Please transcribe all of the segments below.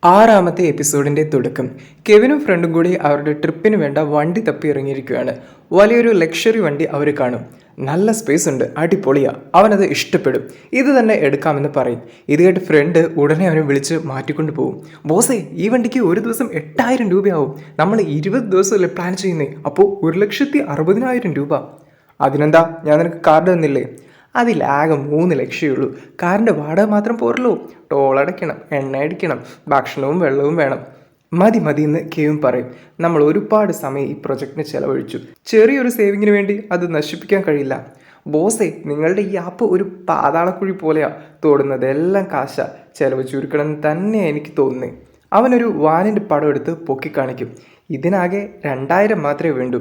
ആറാമത്തെ എപ്പിസോഡിന്റെ തുടക്കം. കെവിനും ഫ്രണ്ടും കൂടി അവരുടെ ട്രിപ്പിന് വേണ്ട വണ്ടി തപ്പി ഇറങ്ങിയിരിക്കുകയാണ്. വലിയൊരു ലക്ഷറി വണ്ടി അവർ കാണും. നല്ല സ്പേസ് ഉണ്ട്, അടിപൊളിയാ, അവനത് ഇഷ്ടപ്പെടും, ഇത് തന്നെ എടുക്കാമെന്ന് പറയും. ഇത് കേട്ട് ഫ്രണ്ട് ഉടനെ അവനെ വിളിച്ച് മാറ്റിക്കൊണ്ട് പോകും. ബോസേ, ഈ വണ്ടിക്ക് ഒരു ദിവസം 8,000 രൂപയാവും, നമ്മൾ 20 ദിവസമല്ലേ പ്ലാൻ ചെയ്യുന്നേ, അപ്പോൾ 1,60,000 രൂപ. അതിനെന്താ, ഞാൻ നിനക്ക് കാർഡ് തന്നില്ലേ? അതിലാകെ 3 ലക്ഷമേ ഉള്ളൂ. കാറിൻ്റെ വാടക മാത്രം പോരല്ലോ, ടോൾ അടയ്ക്കണം, എണ്ണ അടിക്കണം, ഭക്ഷണവും വെള്ളവും വേണം. മതി മതി എന്ന് കെവിൻ പറയും. നമ്മൾ ഒരുപാട് സമയം ഈ പ്രൊജക്റ്റിന് ചെലവഴിച്ചു, ചെറിയൊരു സേവിങ്ങിന് വേണ്ടി അത് നശിപ്പിക്കാൻ കഴിയില്ല. ബോസേ, നിങ്ങളുടെ ഈ ആപ്പ് ഒരു പാതാളക്കുഴി പോലെയാ, തോടുന്നതെല്ലാം കാശ, ചെലവ് ചുരുക്കണമെന്ന് തന്നെ എനിക്ക് തോന്നുന്നേ. അവനൊരു വാനിൻ്റെ പടം എടുത്ത് പൊക്കി കാണിക്കും. ഇതിനാകെ 2,000 മാത്രമേ വേണ്ടൂ.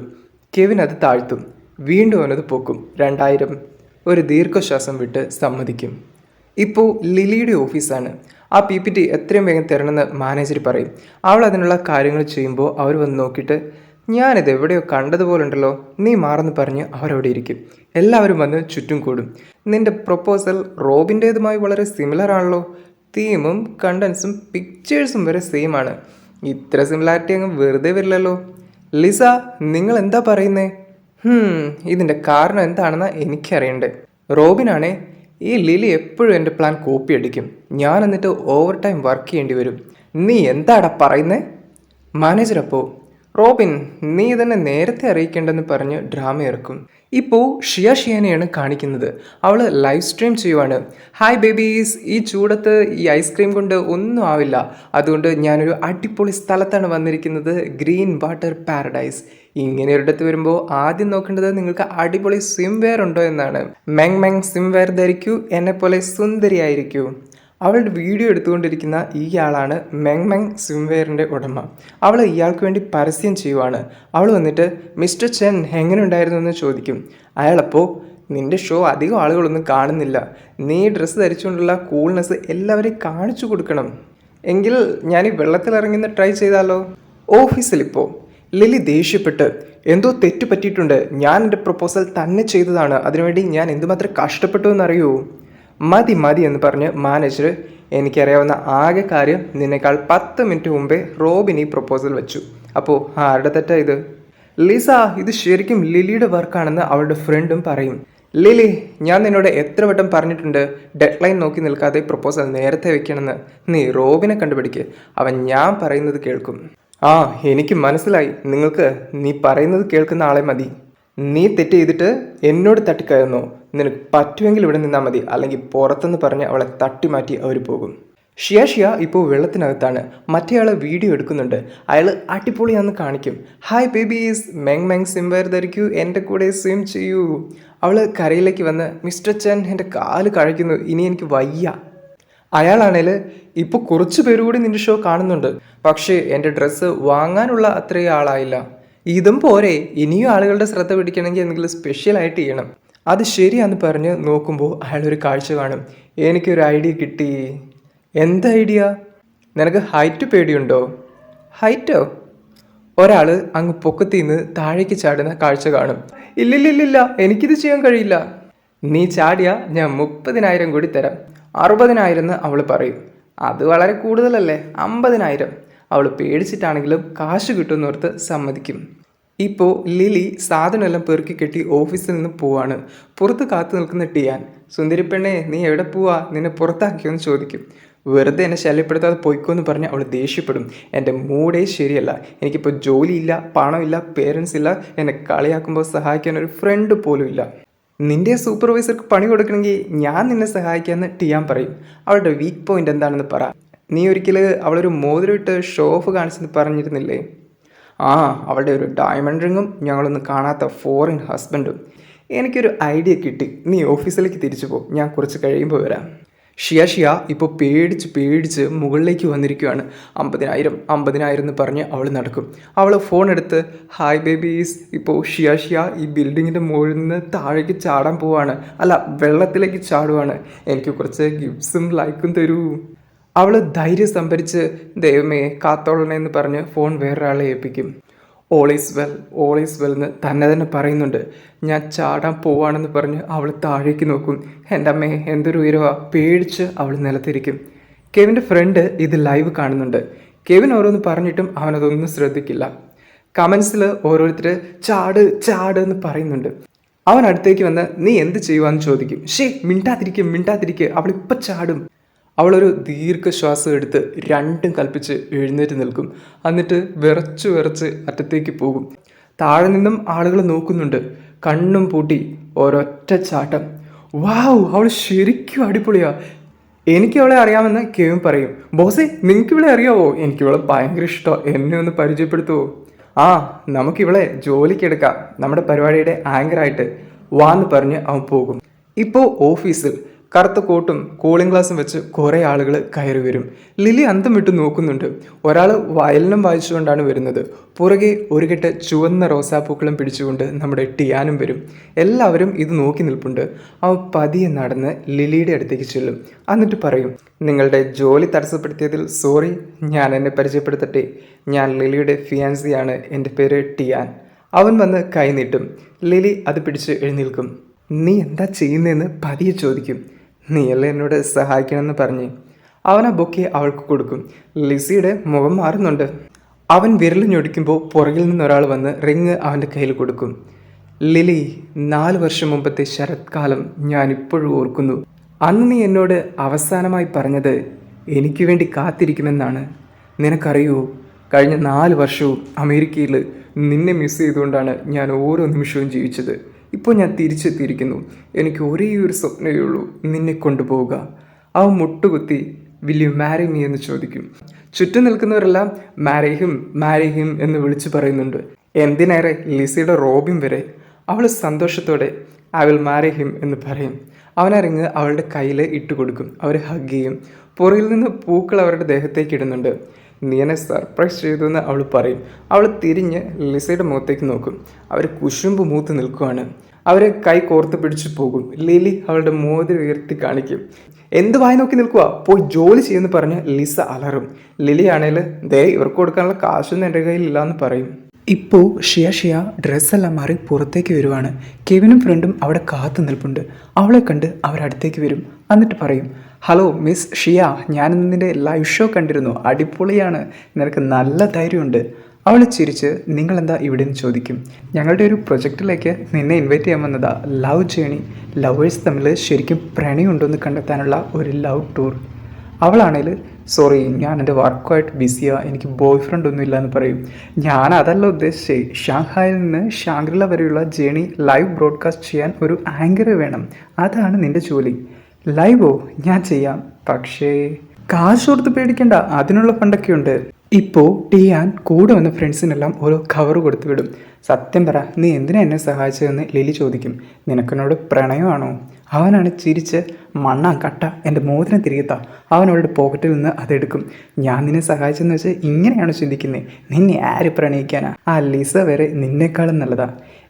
കെവിൻ അത് താഴ്ത്തും. വീണ്ടും അവനത് പൊക്കും. 2,000. ഒരു ദീർഘശ്വാസം വിട്ട് സമ്മതിക്കും. ഇപ്പോൾ ലിലിയുടെ ഓഫീസാണ്. ആ PPT എത്രയും വേഗം തരണമെന്ന് മാനേജർ പറയും. അവൾ അതിനുള്ള കാര്യങ്ങൾ ചെയ്യുമ്പോൾ അവർ വന്ന് നോക്കിയിട്ട്, ഞാനിത് എവിടെയോ കണ്ടതുപോലുണ്ടല്ലോ, നീ മാറെന്ന് പറഞ്ഞ് അവരവിടെ ഇരിക്കും. എല്ലാവരും വന്ന് ചുറ്റും കൂടും. നിന്റെ പ്രൊപ്പോസൽ റോബിൻ്റേതുമായി വളരെ സിമിലർ ആണല്ലോ, തീമും കണ്ടൻസും പിക്ചേഴ്സും വരെ സെയിം ആണ്. ഇത്ര സിമിലാരിറ്റി അങ്ങ് വെറുതെ വരില്ലല്ലോ. ലിസ, നിങ്ങൾ എന്താ പറയുന്നേ? ഇതിൻ്റെ കാരണം എന്താണെന്ന് എനിക്കറിയണ്ടേ. റോബിനാണേ, ഈ ലിലി എപ്പോഴും എൻ്റെ പ്ലാൻ കോപ്പി അടിക്കും, ഞാൻ എന്നിട്ട് ഓവർ ടൈം വർക്ക് ചെയ്യേണ്ടി വരും. നീ എന്താടാ പറയുന്നേ? മാനേജർ അപ്പോൾ, റോബിൻ, നീ തന്നെ നേരത്തെ അറിയിക്കേണ്ടെന്ന് പറഞ്ഞ് ഡ്രാമ ഇറക്കും. ഇപ്പോൾ ഷിയാനെയാണ് കാണിക്കുന്നത്. അവൾ ലൈവ് സ്ട്രീം ചെയ്യുവാണ്. ഹായ് ബേബീസ്, ഈ ചൂടത്ത് ഈ ഐസ്ക്രീം കൊണ്ട് ഒന്നും ആവില്ല, അതുകൊണ്ട് ഞാനൊരു അടിപൊളി സ്ഥലത്താണ് വന്നിരിക്കുന്നത്, ഗ്രീൻ വാട്ടർ പാരഡൈസ്. ഇങ്ങനെ ഒരിടത്ത് വരുമ്പോൾ ആദ്യം നോക്കേണ്ടത് നിങ്ങൾക്ക് അടിപൊളി സ്വിം വെയർ ഉണ്ടോ എന്നാണ്. മെങ് മെങ് സ്വിം വെയർ ധരിക്കൂ, എന്നെപ്പോലെ സുന്ദരിയായിരിക്കൂ. അവളുടെ വീഡിയോ എടുത്തുകൊണ്ടിരിക്കുന്ന ഇയാളാണ് മെങ് മെങ് സ്വിം വെയറിൻ്റെ ഉടമ. അവൾ ഇയാൾക്ക് വേണ്ടി പരസ്യം ചെയ്യുവാണ്. അവൾ വന്നിട്ട്, മിസ്റ്റർ ചെൻ എങ്ങനെ ഉണ്ടായിരുന്നു എന്ന് ചോദിക്കും. അയാളപ്പോൾ, നിൻ്റെ ഷോ അധികം ആളുകളൊന്നും കാണുന്നില്ല, നീ ഡ്രസ്സ് ധരിച്ചുകൊണ്ടുള്ള കൂൾനെസ് എല്ലാവരെയും കാണിച്ചു കൊടുക്കണം. എങ്കിൽ ഞാൻ ഈ വെള്ളത്തിലിറങ്ങുന്ന ട്രൈ ചെയ്താലോ? ഓഫീസിലിപ്പോൾ ലിലി ദേഷ്യപ്പെട്ട്, എന്തോ തെറ്റു പറ്റിയിട്ടുണ്ട്, ഞാൻ എൻ്റെ പ്രൊപ്പോസൽ തന്നെ ചെയ്തതാണ്, അതിനുവേണ്ടി ഞാൻ എന്തുമാത്രം കഷ്ടപ്പെട്ടു എന്നറിയൂ. മതി മതി എന്ന് പറഞ്ഞ് മാനേജർ, എനിക്കറിയാവുന്ന ആകെ കാര്യം, നിന്നേക്കാൾ 10 മിനിറ്റ് മുമ്പേ റോബിൻ ഈ പ്രൊപ്പോസൽ വെച്ചു. അപ്പോൾ ആരുടെ തെറ്റാ ഇത്? ലിസ, ഇത് ശരിക്കും ലിലിയുടെ വർക്കാണെന്ന് അവളുടെ ഫ്രണ്ടും പറയും. ലിലി, ഞാൻ നിന്നോട് എത്ര വട്ടം പറഞ്ഞിട്ടുണ്ട്, ഡെഡ് ലൈൻ നോക്കി നിൽക്കാതെ പ്രൊപ്പോസൽ നേരത്തെ വെക്കണമെന്ന്. നീ റോബിനെ കണ്ടുപിടിക്ക്, അവൻ ഞാൻ പറയുന്നത് കേൾക്കും. ആ, എനിക്ക് മനസ്സിലായി, നിങ്ങൾക്ക് നീ പറയുന്നത് കേൾക്കുന്ന ആളെ മതി. നീ തെറ്റ് ചെയ്തിട്ട് എന്നോട് തട്ടിക്കയറുന്നോ? നിനക്ക് പറ്റുമെങ്കിൽ ഇവിടെ നിന്നാൽ മതി, അല്ലെങ്കിൽ പുറത്തെന്ന് പറഞ്ഞ് അവളെ തട്ടിമാറ്റി അവർ പോകും. ഷിയ ഇപ്പോൾ വെള്ളത്തിനകത്താണ്. മറ്റേയാളെ വീഡിയോ എടുക്കുന്നുണ്ട്. അയാൾ അടിപൊളിയാണെന്ന് കാണിക്കും. ഹായ് ബേബീസ്, മെങ് മെങ് സ്വിം വെയർ ധരിക്കൂ, എൻ്റെ കൂടെ സ്വിം ചെയ്യൂ. അവൾ കരയിലേക്ക് വന്ന്, മിസ്റ്റർ ചെൻ, എൻ്റെ കാല് കഴിക്കുന്നു, ഇനി എനിക്ക് വയ്യ. അയാളാണേൽ, ഇപ്പോൾ കുറച്ച് പേരുകൂടി നിൻ്റെ ഷോ കാണുന്നുണ്ട്, പക്ഷേ എൻ്റെ ഡ്രസ്സ് വാങ്ങാനുള്ള അത്രയും ആളായില്ല. ഇതും പോരെ, ഇനിയും ആളുകളുടെ ശ്രദ്ധ പിടിക്കണമെങ്കിൽ എന്തെങ്കിലും സ്പെഷ്യലായിട്ട് ചെയ്യണം. അത് ശരിയാന്ന് പറഞ്ഞ് നോക്കുമ്പോൾ അയാളൊരു കാഴ്ച കാണും. എനിക്കൊരു ഐഡിയ കിട്ടി. എന്താ ഐഡിയ? നിനക്ക് ഹൈറ്റ് പേടിയുണ്ടോ? ഹൈറ്റോ? ഒരാൾ അങ്ങ് പൊക്കത്തിൽ നിന്ന് താഴേക്ക് ചാടുന്ന കാഴ്ച കാണും. ഇല്ലില്ലില്ല, എനിക്കിത് ചെയ്യാൻ കഴിയില്ല. നീ ചാടിയാ ഞാൻ 30,000 കൂടി തരാം. 60,000 എന്ന് അവൾ പറയും. അത് വളരെ കൂടുതലല്ലേ, 50,000. അവൾ പേടിച്ചിട്ടാണെങ്കിലും കാശ് കിട്ടുമെന്നോർത്ത് സമ്മതിക്കും. ഇപ്പോൾ ലിലി സാധനമെല്ലാം പെറുക്കി കെട്ടി ഓഫീസിൽ നിന്ന് പോവാണ്. പുറത്ത് കാത്തു നിൽക്കുന്ന ടിയാൻ, സുന്ദരിപ്പെണ്ണെ, നീ എവിടെ പോവാ, നിന്നെ പുറത്താക്കിയോന്ന് ചോദിക്കും. വെറുതെ എന്നെ ശല്യപ്പെടുത്താതെ പോയിക്കോന്ന് പറഞ്ഞ് അവൾ ദേഷ്യപ്പെടും. എൻ്റെ മൂഡേ ശരിയല്ല, എനിക്കിപ്പോൾ ജോലിയില്ല, പണമില്ല, പേരൻസ് ഇല്ല, എന്നെ കളിയാക്കുമ്പോൾ സഹായിക്കാൻ ഒരു ഫ്രണ്ട് പോലും ഇല്ല. നിൻ്റെ സൂപ്പർവൈസർക്ക് പണി കൊടുക്കണമെങ്കിൽ ഞാൻ നിന്നെ സഹായിക്കാമെന്ന് ടിയാൻ പറയും. അവളുടെ വീക്ക് പോയിന്റ് എന്താണെന്ന് പറ. നീ ഒരിക്കൽ അവളൊരു മോതിരം ഇട്ട് ഷോ ഓഫ് കാണിച്ചെന്ന് പറഞ്ഞിരുന്നില്ലേ? ആ, അവളുടെ ഒരു ഡയമണ്ട് റിങ്ങും ഞങ്ങളൊന്നും കാണാത്ത ഫോറിൻ ഹസ്ബൻഡും. എനിക്കൊരു ഐഡിയ കിട്ടി, നീ ഓഫീസിലേക്ക് തിരിച്ചു പോ, ഞാൻ കുറച്ച് കഴിയുമ്പോൾ വരാം. ഷിയ ഇപ്പോൾ പേടിച്ച് മുകളിലേക്ക് വന്നിരിക്കുകയാണ്. 50,000 എന്ന് പറഞ്ഞ് അവൾ നടക്കും. അവൾ ഫോൺ എടുത്ത്, ഹായ് ബേബീസ്, ഇപ്പോൾ ഷിയ ഈ ബിൽഡിങ്ങിൻ്റെ മുകളിൽ നിന്ന് താഴേക്ക് ചാടാൻ പോവാണ്, അല്ല വെള്ളത്തിലേക്ക് ചാടുവാണ്, എനിക്ക് കുറച്ച് ഗിഫ്റ്റ്സും ലൈക്കും തരൂ. അവൾ ധൈര്യം സംഭരിച്ച്, ദൈവമേ കാത്തോളണേന്ന് പറഞ്ഞ് ഫോൺ വേറൊരാളെ ഏൽപ്പിക്കും. ഓൾ ഈസ് വെൽ എന്ന് തന്നെ പറയുന്നുണ്ട്. ഞാൻ ചാടാൻ പോവാണെന്ന് പറഞ്ഞ് അവൾ താഴേക്ക് നോക്കും. എൻ്റെ അമ്മേ, എന്തൊരു ഉയരവാ. പേടിച്ച് അവൾ നിലത്തിരിക്കും. കെവിൻ്റെ ഫ്രണ്ട് ഇത് ലൈവ് കാണുന്നുണ്ട്. കെവിൻ ഓരോന്ന് പറഞ്ഞിട്ടും അവനതൊന്നും ശ്രദ്ധിക്കില്ല. കമൻസിൽ ഓരോരുത്തർ ചാട് ചാട് എന്ന് പറയുന്നുണ്ട്. അവൻ അടുത്തേക്ക് വന്ന് നീ എന്ത് ചെയ്യുവാന്ന് ചോദിക്കും. മിണ്ടാതിരിക്കുക അവളിപ്പം ചാടും. അവളൊരു ദീർഘശ്വാസം എടുത്ത് രണ്ടും കൽപ്പിച്ച് എഴുന്നേറ്റ് നിൽക്കും. എന്നിട്ട് വിറച്ച് വിറച്ച് അറ്റത്തേക്ക് പോകും. താഴെ നിന്നും ആളുകൾ നോക്കുന്നുണ്ട്. കണ്ണും പൂട്ടി ഒരൊറ്റ ചാട്ടം. വാവ്, അവൾ ശരിക്കും അടിപൊളിയാ. എനിക്ക് അവളെ അറിയാമെന്ന് കെവിൻ പറയും. ബോസേ, നിങ്ങൾക്ക് ഇവളെ അറിയാവോ? എനിക്കിവളെ ഭയങ്കര ഇഷ്ടമാണ്, എന്നെ ഒന്ന് പരിചയപ്പെടുത്തുമോ? ആ, നമുക്കിവളെ ജോലിക്കെടുക്കാം, നമ്മുടെ പരിപാടിയുടെ ആങ്കറായിട്ട് വാന്ന് പറഞ്ഞ് അവൻ പോകും. ഇപ്പോൾ ഓഫീസിൽ കറുത്ത കോട്ടും കൂളിംഗ് ഗ്ലാസും വെച്ച് കുറേ ആളുകൾ കയറി വരും. ലിലി അന്തം വിട്ട് നോക്കുന്നുണ്ട്. ഒരാൾ വയലിനും വായിച്ചുകൊണ്ടാണ് വരുന്നത്. പുറകെ ഒരു കെട്ട് ചുവന്ന റോസാപ്പൂക്കളും പിടിച്ചുകൊണ്ട് നമ്മുടെ ടിയാനും വരും. എല്ലാവരും ഇത് നോക്കി നിൽപ്പുണ്ട്. അവൻ പതിയെ നടന്ന് ലിലിയുടെ അടുത്തേക്ക് ചെല്ലും. എന്നിട്ട് പറയും, നിങ്ങളുടെ ജോലി തടസ്സപ്പെടുത്തിയതിൽ സോറി. ഞാൻ എന്നെ പരിചയപ്പെടുത്തട്ടെ. ഞാൻ ലിലിയുടെ ഫിയാൻസിയാണ്. എൻ്റെ പേര് ടിയാൻ. അവൻ വന്ന് കൈ നീട്ടും. ലിലി അത് പിടിച്ച് എഴുന്നേൽക്കും. നീ എന്താ ചെയ്യുന്നതെന്ന് പതിയെ ചോദിക്കും. നീയല്ലേ എന്നോട് സഹായിക്കണമെന്ന് പറഞ്ഞ്. അവൻ ആ ബൊക്കെ അവൾക്ക് കൊടുക്കും. ലിസിയുടെ മുഖം മാറുന്നുണ്ട്. അവൻ വിരൽ ഞൊടിക്കുമ്പോൾ പുറകിൽ നിന്നൊരാൾ വന്ന് റിങ് അവൻ്റെ കയ്യിൽ കൊടുക്കും. ലിലി, 4 വർഷം മുമ്പത്തെ ശരത്കാലം ഞാൻ ഇപ്പോഴും ഓർക്കുന്നു. അന്ന് നീ എന്നോട് അവസാനമായി പറഞ്ഞത് എനിക്ക് വേണ്ടി കാത്തിരിക്കുമെന്നാണ്. നിനക്കറിയുമോ, കഴിഞ്ഞ 4 വർഷവും അമേരിക്കയിൽ നിന്നെ മിസ് ചെയ്തുകൊണ്ടാണ് ഞാൻ ഓരോ നിമിഷവും ജീവിച്ചത്. ഇപ്പോൾ ഞാൻ തിരിച്ചെത്തിയിരിക്കുന്നു. എനിക്ക് ഒരേ ഒരു സ്വപ്നമേ ഉള്ളൂ, നിന്നെ കൊണ്ടുപോവുക. അവൻ മുട്ടുകുത്തി വിൽ യു മാരി മീ എന്ന് ചോദിക്കും. ചുറ്റും നിൽക്കുന്നവരെല്ലാം മാരി ഹിം എന്ന് വിളിച്ചു പറയുന്നുണ്ട്. എന്തിനേറെ ലിസിയുടെ റോബിൻ വരെ. അവൾ സന്തോഷത്തോടെ ഐ വിൽ മാരി ഹിം എന്ന് പറയും. അവനറിങ്ങ് അവളുടെ കയ്യിൽ ഇട്ട് കൊടുക്കും. അവർ ഹഗ് ചെയ്യും. പുറകിൽ നിന്ന് പൂക്കൾ അവരുടെ ദേഹത്തേക്ക് ഇടുന്നുണ്ട്. നീ എന്നെ സർപ്രൈസ് ചെയ്തു എന്ന് അവൾ പറയും. അവൾ തിരിഞ്ഞ് ലിസയുടെ മുഖത്തേക്ക് നോക്കും. അവർ കുശുമ്പ് മൂത്ത് നിൽക്കുവാണ്. അവരെ കൈ കോർത്ത് പിടിച്ചു പോകും. ലിലി അവളുടെ മോതിരം ഉയർത്തി കാണിക്കും. എന്ത് വായി നോക്കി നിൽക്കുക, പോയി ജോലി ചെയ്യുമെന്ന് പറഞ്ഞ് ലിസ അലറും. ലിലി ആണേൽ ദേ ഇവർക്ക് കൊടുക്കാനുള്ള കാശൊന്നും എൻ്റെ കയ്യിലില്ല എന്ന് പറയും. ഇപ്പോൾ ഷിയ ഡ്രസ്സെല്ലാം മാറി പുറത്തേക്ക് വരുവാണ്. കെവിനും ഫ്രണ്ടും അവിടെ കാത്തു നിൽപ്പുണ്ട്. അവളെ കണ്ട് അവരടുത്തേക്ക് വരും. എന്നിട്ട് പറയും, ഹലോ മിസ് ഷിയ, ഞാനിന്ന് നിൻ്റെ ലൈവ് ഷോ കണ്ടിരുന്നു, അടിപൊളിയാണ്, നിനക്ക് നല്ല ധൈര്യമുണ്ട്. അവൾ ചിരിച്ച് നിങ്ങളെന്താ ഇവിടെ നിന്ന് ചോദിക്കും. ഞങ്ങളുടെ ഒരു പ്രൊജക്റ്റിലേക്ക് നിന്നെ ഇൻവൈറ്റ് ചെയ്യാൻ വന്നതാ. ലവ് ജേണി, ലവേഴ്സ് തമ്മിൽ ശരിക്കും പ്രണയമുണ്ടോ എന്ന് കണ്ടെത്താനുള്ള ഒരു ലവ് ടൂർ. അവളാണെങ്കിൽ സോറി, ഞാൻ എൻ്റെ വർക്കുമായിട്ട് ബിസിയാണ്, എനിക്ക് ബോയ് ഫ്രണ്ട് ഒന്നും ഇല്ല എന്ന് പറയും. ഞാൻ അതല്ല ഉദ്ദേശിച്ചേ, ഷാങ്ഹായിൽ നിന്ന് ഷാങ്ഗ്രില വരെയുള്ള ജേണി ലൈവ് ബ്രോഡ്കാസ്റ്റ് ചെയ്യാൻ ഒരു ആങ്കർ വേണം. അതാണ് നിൻ്റെ ജോലി. ലൈവോ? ഞാൻ ചെയ്യാം, പക്ഷേ കാശ് കൊടുത്ത് പേടിക്കണ്ട, അതിനുള്ള ഫണ്ടൊക്കെ ഉണ്ട്. ഇപ്പോൾ ടിയാൻ കൂടെ വന്ന ഫ്രണ്ട്സിനെല്ലാം ഓരോ കവർ കൊടുത്തു വിടും. സത്യം പറ, നീ എന്തിനാ എന്നെ സഹായിച്ചതെന്ന് ലിലി ചോദിക്കും. നിനക്കെന്നോട് പ്രണയമാണോ? അവനാണ് ചിരിച്ച് കട്ട എൻ്റെ മോതിരം തിരികെത്താ. അവൻ അവളുടെ പോക്കറ്റിൽ നിന്ന് അതെടുക്കും. ഞാൻ നിന്നെ സഹായിച്ചെന്ന് വെച്ചാൽ ഇങ്ങനെയാണ് ചിന്തിക്കുന്നത്. നിന്നെ ആര് പ്രണയിക്കാനാ? ആ ലിസ വരെ നിന്നേക്കാളും നല്ലതാ.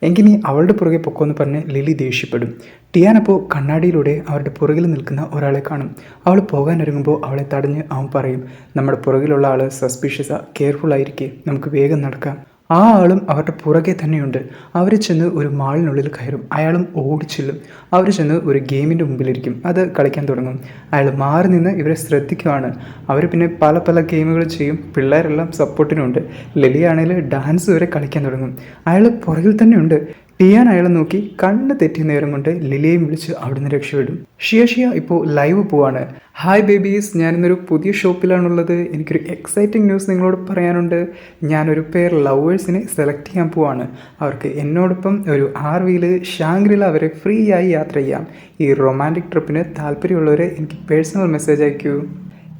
എങ്കിൽ നീ അവളുടെ പുറകെ പൊക്കോന്ന് പറഞ്ഞ് ലിലി ദേഷ്യപ്പെടും. ടിയാൻ അപ്പോൾ കണ്ണാടിയിലൂടെ അവരുടെ പുറകിൽ നിൽക്കുന്ന ഒരാളെ കാണും. അവൾ പോകാനൊരുങ്ങുമ്പോൾ അവളെ തടഞ്ഞ് അവൻ പറയും, നമ്മുടെ പുറകിലുള്ള ആൾ സസ്പീഷ്യസാ, കെയർഫുൾ ആയിരിക്കേ, നമുക്ക് വേഗം നടക്കാം. ആ ആളും അവരുടെ പുറകെ തന്നെയുണ്ട്. അവർ ചെന്ന് ഒരു മാളിനുള്ളിൽ കയറും. അയാളും ഓടിച്ചെല്ലും. അവർ ചെന്ന് ഒരു ഗെയിമിൻ്റെ മുമ്പിലിരിക്കും. അത് കളിക്കാൻ തുടങ്ങും. അയാൾ മാറി നിന്ന് ഇവരെ ശ്രദ്ധിക്കുവാണ്. അവർ പിന്നെ പല ഗെയിമുകൾ ചെയ്യും. പിള്ളേരെല്ലാം സപ്പോർട്ടിനുണ്ട്. ലിലിയാണെങ്കിൽ ഡാൻസ് വരെ കളിക്കാൻ തുടങ്ങും. അയാൾ പുറകിൽ തന്നെയുണ്ട്. ടിയാൻ അയാളെ നോക്കി കണ്ണ് തെറ്റിയ നേരം കൊണ്ട് ലിലിയെയും വിളിച്ച് അവിടുന്ന് രക്ഷപ്പെടും. ഷിയ ഇപ്പോൾ ലൈവ് പോവാണ്. ഹായ് ബേബീസ്, ഞാനിന്നൊരു പുതിയ ഷോപ്പിലാണുള്ളത്. എനിക്കൊരു എക്സൈറ്റിംഗ് ന്യൂസ് നിങ്ങളോട് പറയാനുണ്ട്. ഞാനൊരു പേർ ലവേഴ്സിനെ സെലക്ട് ചെയ്യാൻ പോവാണ്. അവർക്ക് എന്നോടൊപ്പം ഒരു RVയിൽ ഷാങ്ഗ്രില വരെ ഫ്രീ ആയി യാത്ര ചെയ്യാം. ഈ റൊമാൻറ്റിക് ട്രിപ്പിന് താല്പര്യമുള്ളവരെ എനിക്ക് പേഴ്സണൽ മെസ്സേജ് അയക്കൂ.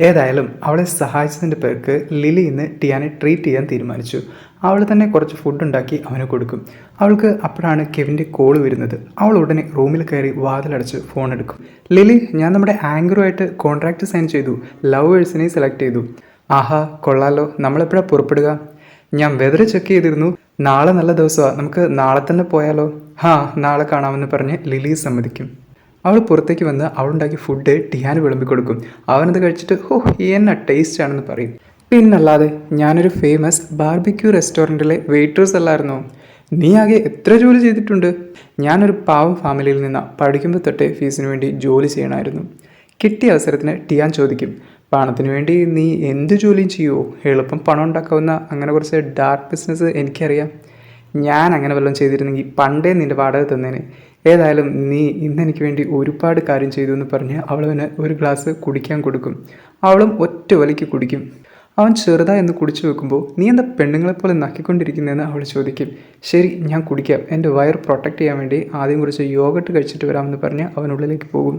ഏതായാലും അവളെ സഹായിച്ചതിൻ്റെ പേർക്ക് ലിലി ഇന്ന് ടിയാനെ ട്രീറ്റ് ചെയ്യാൻ തീരുമാനിച്ചു. അവൾ തന്നെ കുറച്ച് ഫുഡ് ഉണ്ടാക്കി അവന് കൊടുക്കും. അവൾക്ക് അപ്പോഴാണ് കെവിൻ്റെ കോള് വരുന്നത്. അവൾ ഉടനെ റൂമിൽ കയറി വാതിലടച്ച് ഫോൺ എടുക്കും. ലിലി, ഞാൻ നമ്മുടെ ആങ്കറുമായിട്ട് കോൺട്രാക്റ്റ് സൈൻ ചെയ്തു. ലവേഴ്സിനെ സെലക്ട് ചെയ്തു. ആഹാ, കൊള്ളാലോ. നമ്മളെപ്പോഴാണ് പുറപ്പെടുക? ഞാൻ വെതർ ചെക്ക് ചെയ്തിരുന്നു. നാളെ നല്ല ദിവസമാണ്, നമുക്ക് നാളെ തന്നെ പോയാലോ? നാളെ കാണാമെന്ന് പറഞ്ഞ് ലിലി സമ്മതിക്കും. അവൾ പുറത്തേക്ക് വന്ന് അവളുണ്ടാക്കി ഫുഡ് ടിയാന് വിളമ്പിക്കൊടുക്കും. അവനത് കഴിച്ചിട്ട് എന്നാ ടേസ്റ്റ് ആണെന്ന് പറയും. പിന്നല്ലാതെ, ഞാനൊരു ഫേമസ് ബാർബിക്യൂ റെസ്റ്റോറൻറ്റിലെ വെയിറ്റേഴ്സ് അല്ലായിരുന്നോ? നീ ആകെ എത്ര ജോലി ചെയ്തിട്ടുണ്ട്? ഞാനൊരു പാവം ഫാമിലിയിൽ നിന്നാണ്. പഠിക്കുമ്പോൾ തൊട്ടേ ഫീസിന് വേണ്ടി ജോലി ചെയ്യണമായിരുന്നു. കിട്ടിയ അവസരത്തിന് ടിയാൻ ചോദിക്കും, പണത്തിന് വേണ്ടി നീ എന്ത് ജോലിയും ചെയ്യുമോ? എളുപ്പം പണം ഉണ്ടാക്കാവുന്ന അങ്ങനെ കുറച്ച് ഡാർക്ക് ബിസിനസ് എനിക്കറിയാം. ഞാൻ അങ്ങനെ വല്ലതും ചെയ്തിരുന്നെങ്കിൽ പണ്ടേ നിൻ്റെ വാടക തന്നേനെ. ഏതായാലും നീ ഇന്നെനിക്ക് വേണ്ടി ഒരുപാട് കാര്യം ചെയ്തു എന്ന് പറഞ്ഞ് അവളവന് ഒരു ഗ്ലാസ് കുടിക്കാൻ കൊടുക്കും. അവളും ഒറ്റ വലിക്ക് കുടിക്കും. അവൻ ചെറുതായി എന്ന് കുടിച്ചു വെക്കുമ്പോൾ നീ എന്താ പെണ്ണുങ്ങളെപ്പോലെ നക്കിക്കൊണ്ടിരിക്കുന്നതെന്ന് അവൾ ചോദിക്കും. ശരി, ഞാൻ കുടിക്കാം. എൻ്റെ വയർ പ്രൊട്ടക്റ്റ് ചെയ്യാൻ വേണ്ടി ആദ്യം കുറച്ച് യോഗട്ട് കഴിച്ചിട്ട് വരാമെന്ന് പറഞ്ഞ് അവനുള്ളിലേക്ക് പോകും.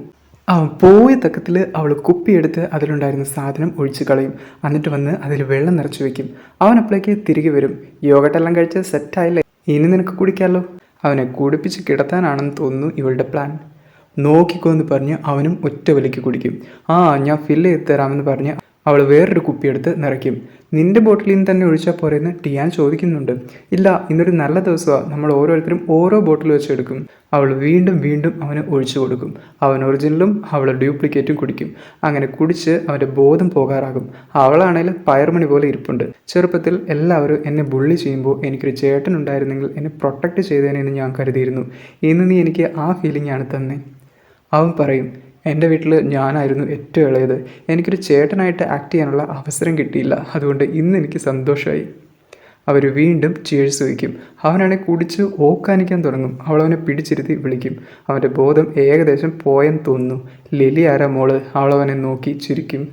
അവൻ പോയ തക്കത്തിൽ അവൾ കുപ്പിയെടുത്ത് അതിലുണ്ടായിരുന്ന സാധനം ഒഴിച്ച് കളയും. എന്നിട്ട് വന്ന് അതിൽ വെള്ളം നിറച്ച് വെക്കും. അവൻ അപ്പോഴേക്ക് തിരികെ വരും. യോഗട്ടെല്ലാം കഴിച്ച് സെറ്റായില്ലേ, ഇനി നിനക്ക് കുടിക്കാമല്ലോ. അവനെ കുടിപ്പിച്ച് കിടത്താനാണെന്ന് തോന്നുന്നു ഇവളുടെ പ്ലാൻ. നോക്കിക്കോ എന്ന് പറഞ്ഞ് അവനും ഒറ്റ വലിക്ക് കുടിക്കും. ഞാൻ ഫില്ല് ചെയ്ത് തരാമെന്ന് പറഞ്ഞ് അവൾ വേറൊരു കുപ്പിയെടുത്ത് നിറയ്ക്കും. നിൻ്റെ ബോട്ടിലിൽ നിന്ന് തന്നെ ഒഴിച്ചാൽ പോരെന്ന് ടിയാൻ ചോദിക്കുന്നുണ്ട്. ഇല്ല, ഇന്നൊരു നല്ല ദിവസമാണ്, നമ്മൾ ഓരോരുത്തരും ഓരോ ബോട്ടിൽ വെച്ച് എടുക്കും. അവൾ വീണ്ടും വീണ്ടും അവന് ഒഴിച്ചു കൊടുക്കും. അവൻ ഒറിജിനലും അവൾ ഡ്യൂപ്ലിക്കേറ്റും കുടിക്കും. അങ്ങനെ കുടിച്ച് അവൻ്റെ ബോധം പോകാറാകും. അവളാണെങ്കിൽ പയർമണി പോലെ ഇരിപ്പുണ്ട്. ചെറുപ്പത്തിൽ എല്ലാവരും എന്നെ ബുള്ളി ചെയ്യുമ്പോൾ എനിക്കൊരു ചേട്ടനുണ്ടായിരുന്നെങ്കിൽ എന്നെ പ്രൊട്ടക്റ്റ് ചെയ്തേനെന്ന് ഞാൻ കരുതിയിരുന്നു. ഇന്ന് നീ എനിക്ക് ആ ഫീലിംഗാണ് തന്നെ. അവൻ പറയും, എൻ്റെ വീട്ടിൽ ഞാനായിരുന്നു ഏറ്റവും ഇളയത്. എനിക്കൊരു ചേട്ടനായിട്ട് ആക്ട് ചെയ്യാനുള്ള അവസരം കിട്ടിയില്ല. അതുകൊണ്ട് ഇന്ന് എനിക്ക് സന്തോഷമായി. അവർ വീണ്ടും ചേഴ്സ് വയ്ക്കും. അവനാണെങ്കിൽ കുടിച്ച് ഓക്കാനിക്കാൻ തുടങ്ങും. അവളവനെ പിടിച്ചിരുത്തി വിളിക്കും. അവൻ്റെ ബോധം ഏകദേശം പോയെന്ന് തോന്നുന്നു. ലിലി ആരാ മോള്? അവളവനെ നോക്കി ചിരിക്കും.